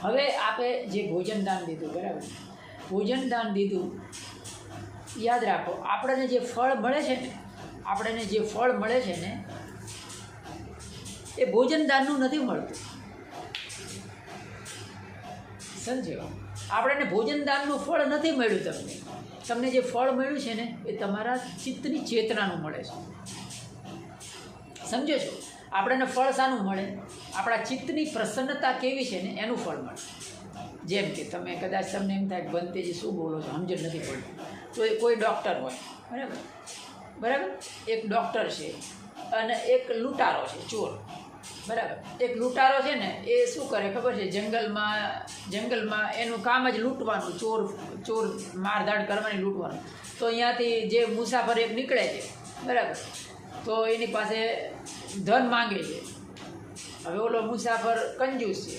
હવે આપે જે ભોજન દાન દીધું, બરાબર, ભોજન દાન દીધું, યાદ રાખો આપણને જે ફળ મળે છે ને, આપણને જે ફળ મળે છે ને એ ભોજન દાનનું નથી મળતું. સમજો, આપણને ભોજન દાનનું ફળ નથી મળ્યું. તમને જે ફળ મળ્યું છે ને એ તમારા ચિત્તની ચેતનાનું મળે છે. સમજો છો? આપણને ફળ શાનું મળે? આપણા ચિત્તની પ્રસન્નતા કેવી છે ને એનું ફળ મળે. જેમ કે તમે કદાચ તમને એમ થાય કે બંતેજી શું બોલો છો, સમજણ નથી પડતી, તો એ કોઈ ડૉક્ટર હોય, બરાબર, બરાબર, એક ડૉક્ટર છે અને એક લૂંટારો છે, ચોર, બરાબર. એક લૂંટારો છે ને એ શું કરે ખબર છે? જંગલમાં એનું કામ જ લૂંટવાનું, ચોર મારધાડ કરવાની, લૂંટવાનું. તો અહીંયાથી જે મુસાફર એક નીકળે છે, બરાબર, તો એની પાસે ધન માંગે છે. હવે ઓલો મુસાફર કંજૂસ છે,